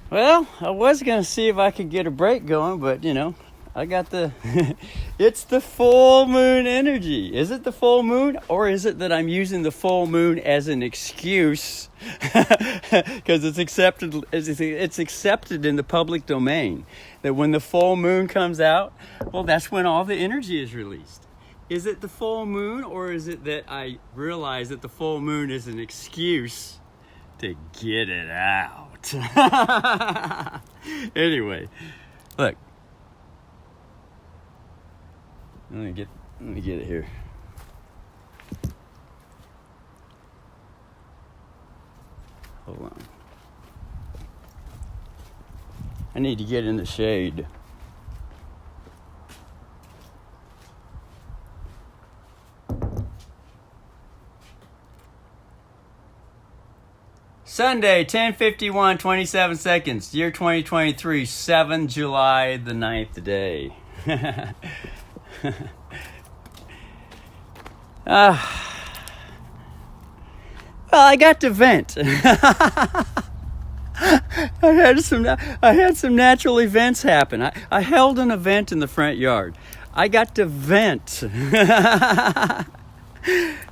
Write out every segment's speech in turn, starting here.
Well, I was going to see if I could get a break going, but, I got the... It's the full moon energy. Is it the full moon, or is it that I'm using the full moon as an excuse? Because it's accepted in the public domain that when the full moon comes out, well, that's when all the energy is released. Is it the full moon, or is it that I realize that the full moon is an excuse to get it out? Anyway, look. Let me get it here. Hold on. I need to get in the shade. Sunday, 10:51, 27 seconds, year 2023, 7 July the 9th day. Well, I got to vent. I had some natural events happen. I held an event in the front yard. I got to vent.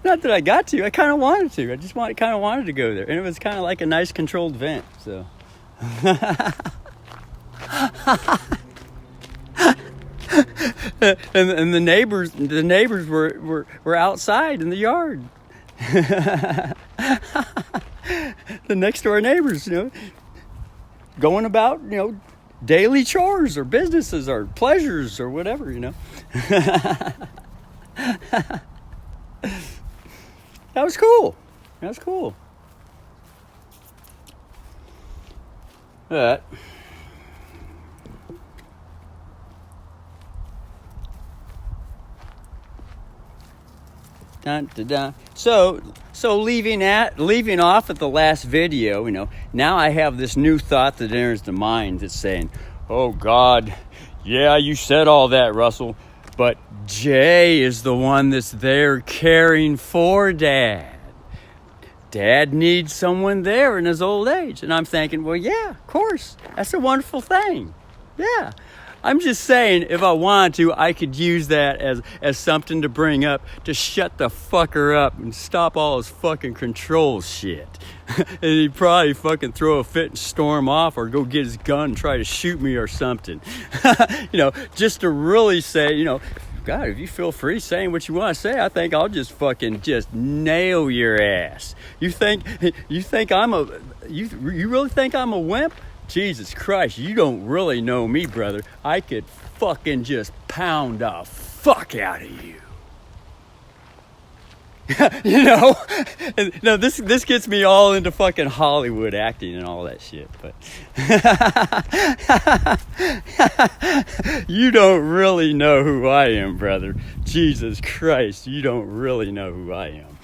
Not that I got to. I kind of wanted to. I just kind of wanted to go there, and it was kind of like a nice controlled vent. So. and the neighbors were outside in the yard. The next door neighbors, going about, daily chores or businesses or pleasures or whatever, That was cool. But dun, dun, dun. So leaving off at the last video, now I have this new thought that enters the mind that's saying, "Oh God, yeah, you said all that, Russell, but Jay is the one that's there caring for Dad. Dad needs someone there in his old age." And I'm thinking, well, yeah, of course, that's a wonderful thing. Yeah. I'm just saying, if I wanted to, I could use that as something to bring up to shut the fucker up and stop all his fucking control shit. And he'd probably fucking throw a fit and storm off, or go get his gun and try to shoot me or something. Just to really say, God, if you feel free saying what you want to say, I think I'll just fucking nail your ass. You really think I'm a wimp? Jesus Christ, you don't really know me, brother. I could fucking just pound the fuck out of you. No, this gets me all into fucking Hollywood acting and all that shit, but you don't really know who I am, brother. Jesus Christ, you don't really know who I am.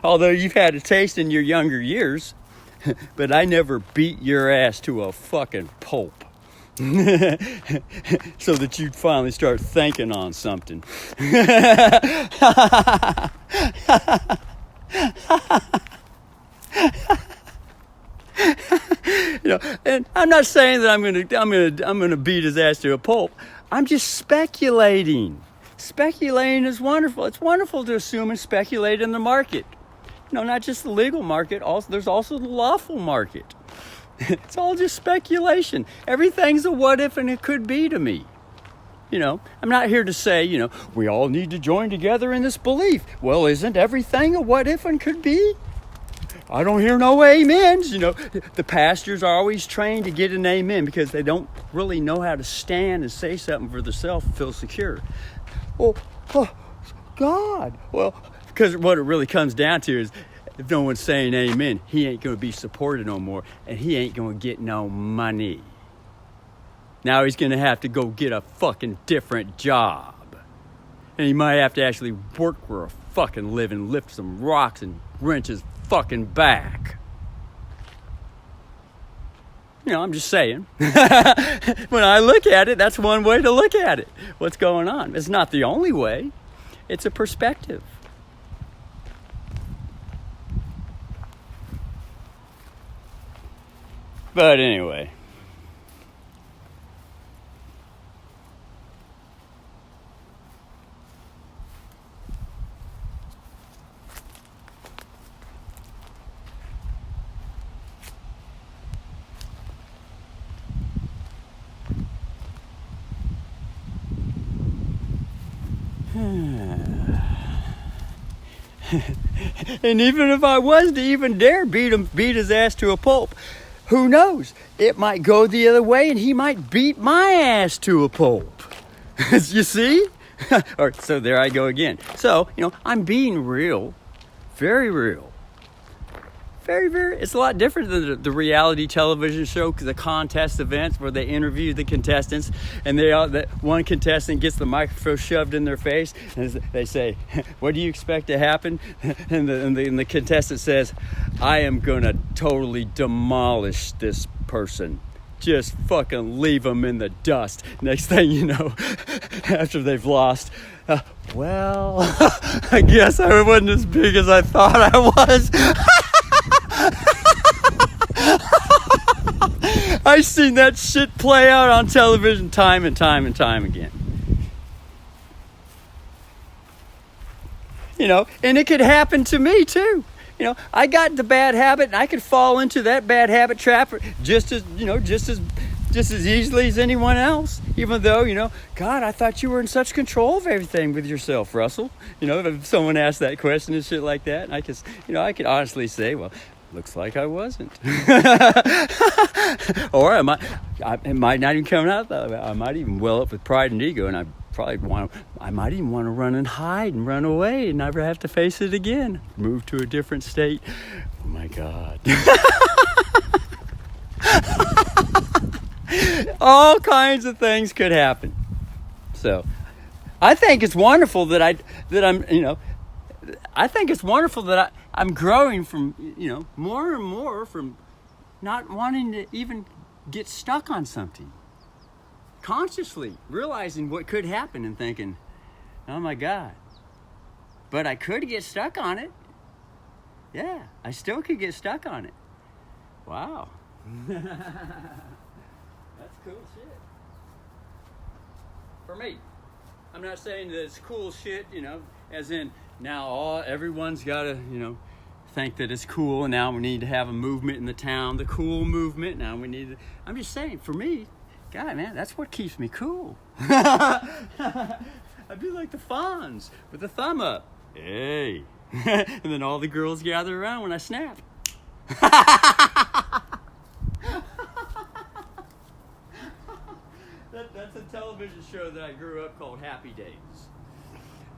Although you've had a taste in your younger years, but I never beat your ass to a fucking pulp. So that you'd finally start thinking on something. And I'm not saying that I'm gonna beat his ass to a pulp. I'm just speculating. Speculating is wonderful. It's wonderful to assume and speculate in the market. Not just the legal market. There's also the lawful market. It's all just speculation. Everything's a what if and it could be to me. I'm not here to say, we all need to join together in this belief. Well, isn't everything a what if and could be? I don't hear no amens. The pastors are always trained to get an amen because they don't really know how to stand and say something for themselves and feel secure. Oh, God. Well, because what it really comes down to is, if no one's saying amen, he ain't going to be supported no more, and he ain't going to get no money. Now he's going to have to go get a fucking different job. And he might have to actually work for a fucking living, lift some rocks and wrench his fucking back. I'm just saying. When I look at it, that's one way to look at it. What's going on? It's not the only way. It's a perspective. But anyway, And even if I was to even dare beat his ass to a pulp, who knows? It might go the other way and he might beat my ass to a pulp. You see? So there I go again. So, I'm being real, very real. Very, very, it's a lot different than the reality television show, the contest events where they interview the contestants, and that one contestant gets the microphone shoved in their face, and they say, "What do you expect to happen?" And the contestant says, "I am gonna totally demolish this person. Just fucking leave them in the dust." Next thing you know, after they've lost, well, I guess I wasn't as big as I thought I was. I've seen that shit play out on television time and time and time again. And it could happen to me too. I got the bad habit, and I could fall into that bad habit trap just as easily as anyone else. Even though, God, I thought you were in such control of everything with yourself, Russell. If someone asked that question and shit like that, and I could honestly say, well, looks like I wasn't. Or it might not even come out that way. I might even well up with pride and ego, and I might even want to run and hide and run away and never have to face it again. Move to a different state. Oh my God. All kinds of things could happen. So I think it's wonderful that I'm growing from, more and more from not wanting to even get stuck on something. Consciously realizing what could happen and thinking, oh my God, but I could get stuck on it. Yeah, I still could get stuck on it. Wow. That's cool shit. For me. I'm not saying that it's cool shit, as in now everyone's got to, think that it's cool, and now we need to have a movement in the town, the cool movement. Now we need to, I'm just saying, for me, God, man, that's what keeps me cool. I'd be like the Fonz with the thumb up. Hey. And then all the girls gather around when I snap. That's a television show that I grew up called Happy Days.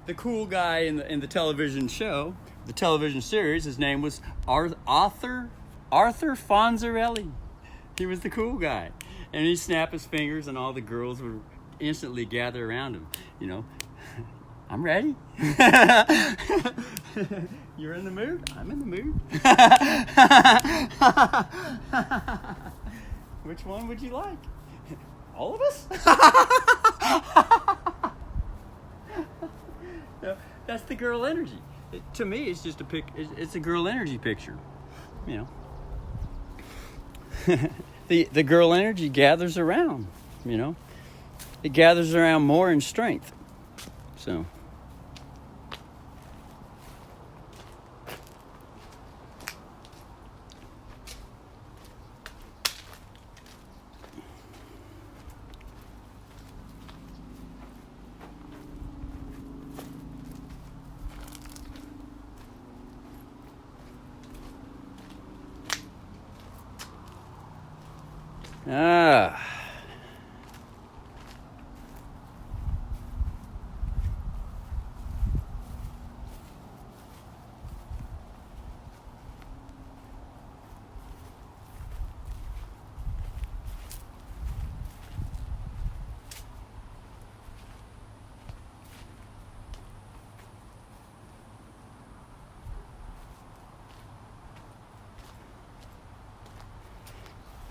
The cool guy in the television show, the television series, his name was Arthur Fonzarelli. He was the cool guy. And he'd snap his fingers and all the girls would instantly gather around him. I'm ready. You're in the mood? I'm in the mood. Which one would you like? All of us? No, that's the girl energy. To me, it's just it's a girl energy picture. The girl energy gathers around. It gathers around more in strength. So.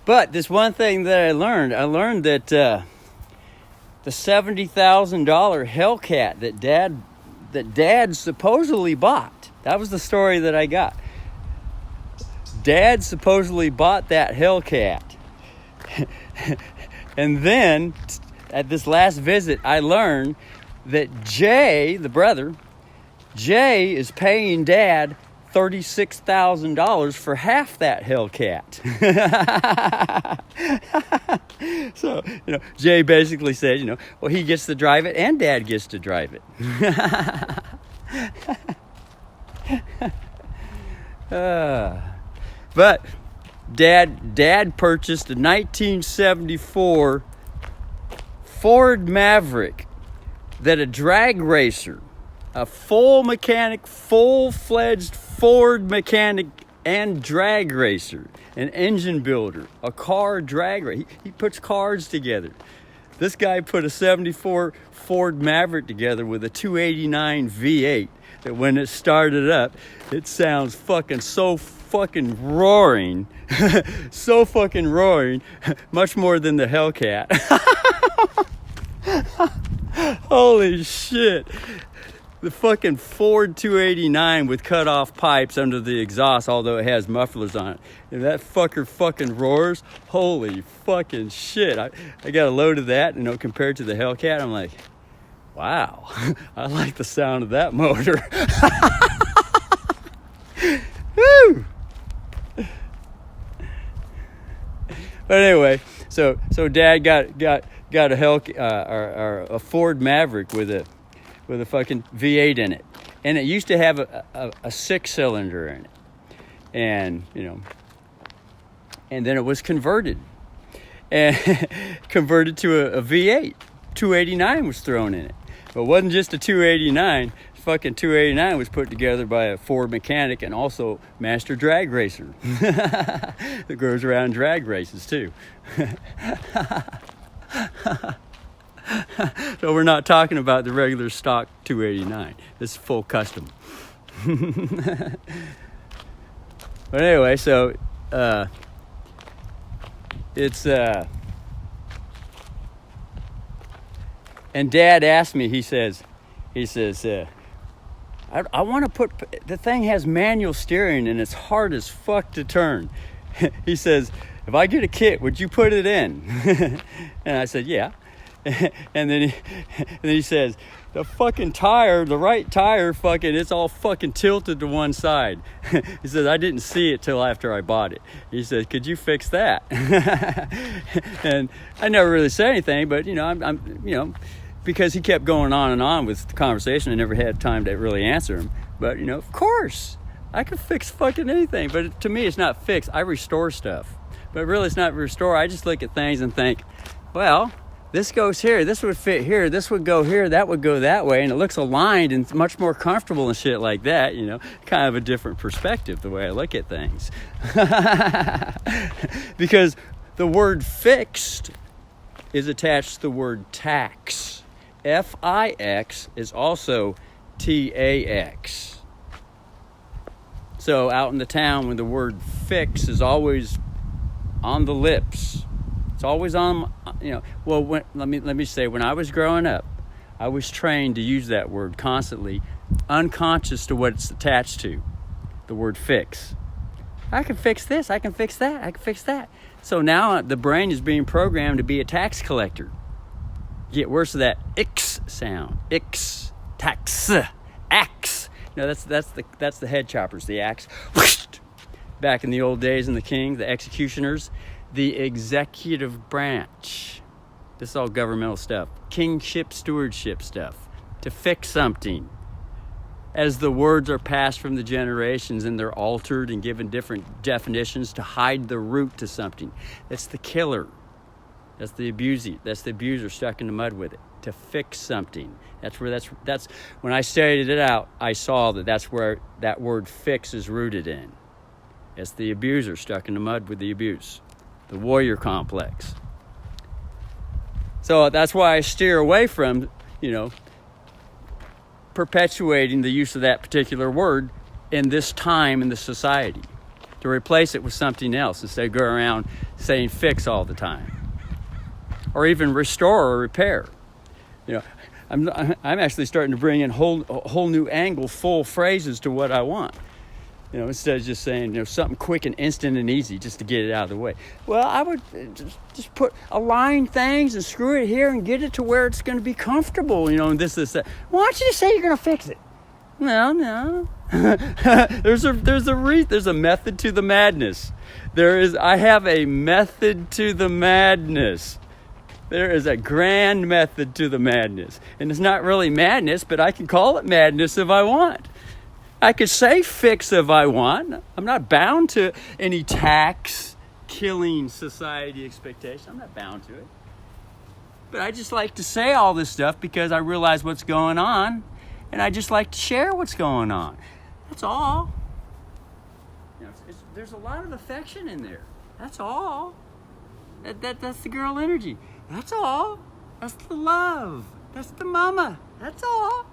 But this one thing that I learned that the $70,000 Hellcat that Dad supposedly bought. That was the story that I got. Dad supposedly bought that Hellcat. And then at this last visit, I learned that Jay, the brother, Jay is paying Dad $36,000 for half that Hellcat. So, Jay basically said, well, he gets to drive it and Dad gets to drive it. But Dad purchased a 1974 Ford Maverick that a drag racer, a full-fledged Ford mechanic and drag racer, an engine builder, a car drag racer. He puts cars together. This guy put a 74 Ford Maverick together with a 289 V8 that when it started up, it sounds so fucking roaring, so fucking roaring, much more than the Hellcat. Holy shit. The fucking Ford 289 with cut off pipes under the exhaust, although it has mufflers on it. And that fucker fucking roars. Holy fucking shit. I got a load of that, compared to the Hellcat. I'm like, wow, I like the sound of that motor. Woo! But anyway, so Dad got a Ford Maverick with a fucking V8 in it, and it used to have a 6-cylinder in it, and and then it was converted to a V8. 289 was thrown in it, but it wasn't just a 289. Fucking 289 was put together by a Ford mechanic and also master drag racer that goes around drag races too. So we're not talking about the regular stock 289. This is full custom. But anyway, so it's and Dad asked me. He says, I want to put, the thing has manual steering and it's hard as fuck to turn. He says, if I get a kit, would you put it in? And I said, yeah. And then he says, the fucking tire, the right tire, it's all fucking tilted to one side. He says, I didn't see it till after I bought it. He says, could you fix that? And I never really said anything, but I'm because he kept going on and on with the conversation, I never had time to really answer him. But of course, I could fix fucking anything. But to me, it's not fix. I restore stuff. But really, it's not restore. I just look at things and think, well, this goes here, this would fit here, this would go here, that would go that way, and it looks aligned and much more comfortable and shit like that, kind of a different perspective, the way I look at things. Because the word fixed is attached to the word tax. F-I-X is also T-A-X. So out in the town, when the word fix is always on the lips, it's always on, let me say, when I was growing up, I was trained to use that word constantly, unconscious to what it's attached to, the word fix. I can fix this, I can fix that, I can fix that. So now the brain is being programmed to be a tax collector. Get worse of that X sound. X, tax, axe. No, that's the head choppers, the axe. Back in the old days in the king, the executioners, the executive branch. This is all governmental stuff. Kingship, stewardship stuff. To fix something. As the words are passed from the generations and they're altered and given different definitions to hide the root to something. That's the killer. That's the abuser. That's the abuser stuck in the mud with it. To fix something. That's when I studied it out, I saw that's where that word fix is rooted in. It's the abuser stuck in the mud with the abuse. The warrior complex. So that's why I steer away from, perpetuating the use of that particular word in this time in the society. To replace it with something else instead of go around saying fix all the time. Or even restore or repair. I'm actually starting to bring in a whole new angle, full phrases to what I want. Instead of just saying, something quick and instant and easy just to get it out of the way. Well, I would just align things and screw it here and get it to where it's going to be comfortable, and this, that. Why don't you just say you're going to fix it? No. There's a method to the madness. I have a method to the madness. There is a grand method to the madness. And it's not really madness, but I can call it madness if I want. I could say fix if I want. I'm not bound to any tax-killing society expectation. I'm not bound to it. But I just like to say all this stuff because I realize what's going on, and I just like to share what's going on. That's all. You know, there's a lot of affection in there. That's all. That's the girl energy. That's all. That's the love. That's the mama. That's all.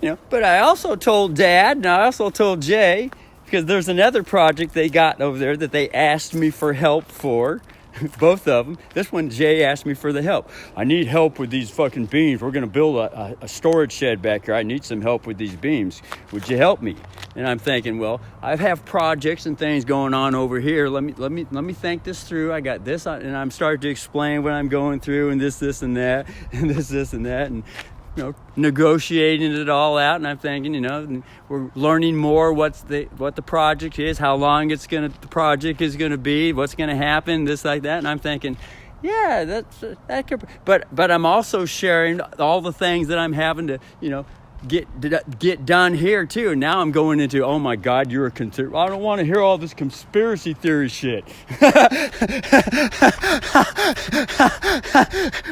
You know, but I also told Dad, and I also told Jay, because there's another project they got over there that they asked me for help for. Both of them. This one, Jay asked me for the help. I need help with these fucking beams. We're going to build a storage shed back here. I need some help with these beams. Would you help me? And I'm thinking, well, I have projects and things going on over here. Let me think this through. I got this, and I'm starting to explain what I'm going through, and this, and that, and this, and that, and negotiating it all out. And I'm thinking, we're learning more what the project is, how long the project is gonna be, what's gonna happen, this, like that. And I'm thinking, yeah, that could. But I'm also sharing all the things that I'm having to, get done here too. And now I'm going into, oh my God, I don't want to hear all this conspiracy theory shit.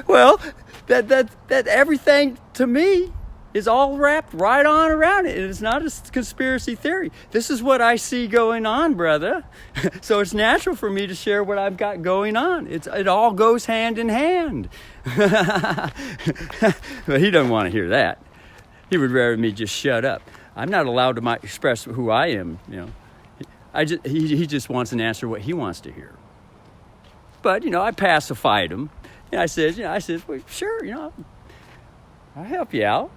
Well, that everything to me is all wrapped right on around it. It's not a conspiracy theory. This is what I see going on, brother. So it's natural for me to share what I've got going on. It all goes hand in hand. But he doesn't want to hear that. He would rather me just shut up. I'm not allowed to express who I am. He just wants an answer what he wants to hear. But I pacified him. And I said, well, sure, I'll help you out.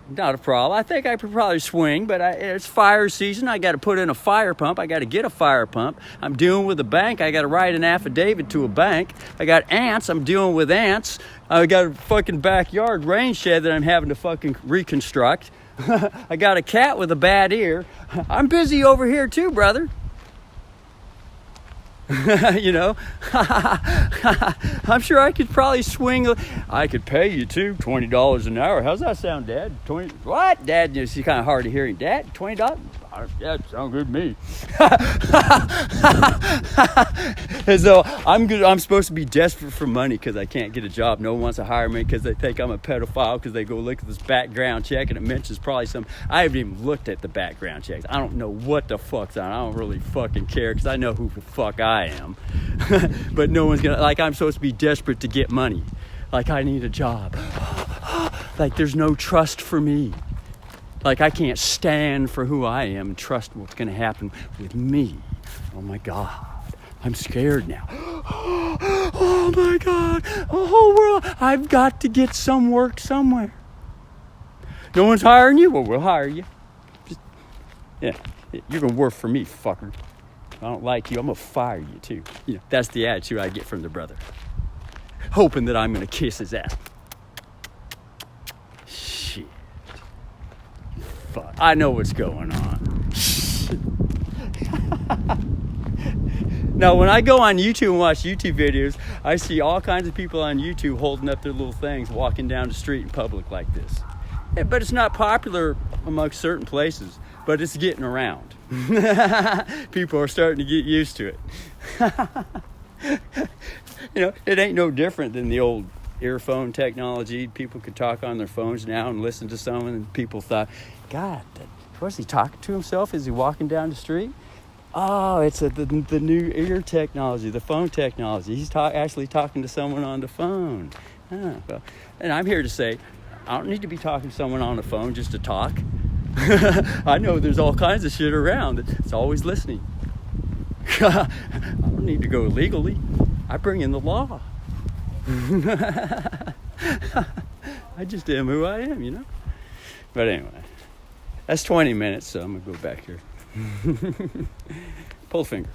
Not a problem. I think I could probably swing, but it's fire season. I got to put in a fire pump. I got to get a fire pump. I'm dealing with a bank. I got to write an affidavit to a bank. I got ants. I'm dealing with ants. I got a fucking backyard rain shed that I'm having to fucking reconstruct. I got a cat with a bad ear. I'm busy over here too, brother. I'm sure I could probably swing. I could pay you too, $20 an hour. How's that sound, Dad? 20? What, Dad? It's kind of hard to hear. Dad, $20? Yeah, that sounds good to me. And so I'm supposed to be desperate for money because I can't get a job. No one wants to hire me because they think I'm a pedophile because they go look at this background check and it mentions probably I haven't even looked at the background checks. I don't know what the fuck's on. I don't really fucking care because I know who the fuck I am. But no one's gonna, I'm supposed to be desperate to get money. I need a job. There's no trust for me. I can't stand for who I am and trust what's going to happen with me. Oh my God, I'm scared now. Oh my God, the whole world. I've got to get some work somewhere. No one's hiring you? Well, we'll hire you. You're going to work for me, fucker. If I don't like you, I'm going to fire you too. That's the attitude I get from the brother. Hoping that I'm going to kiss his ass. Shit. Fuck. I know what's going on. Now, when I go on YouTube and watch YouTube videos, I see all kinds of people on YouTube holding up their little things, walking down the street in public like this. But it's not popular amongst certain places, but it's getting around. People are starting to get used to it. It ain't no different than the old earphone technology. People could talk on their phones now and listen to someone, and people thought, God, was he talking to himself? Is he walking down the street? Oh, it's the new ear technology, the phone technology. He's actually talking to someone on the phone. Well, and I'm here to say, I don't need to be talking to someone on the phone just to talk. I know there's all kinds of shit around that's always listening. I don't need to go legally. I bring in the law. I just am who I am, But anyway, that's 20 minutes, so I'm going to go back here. Pull finger.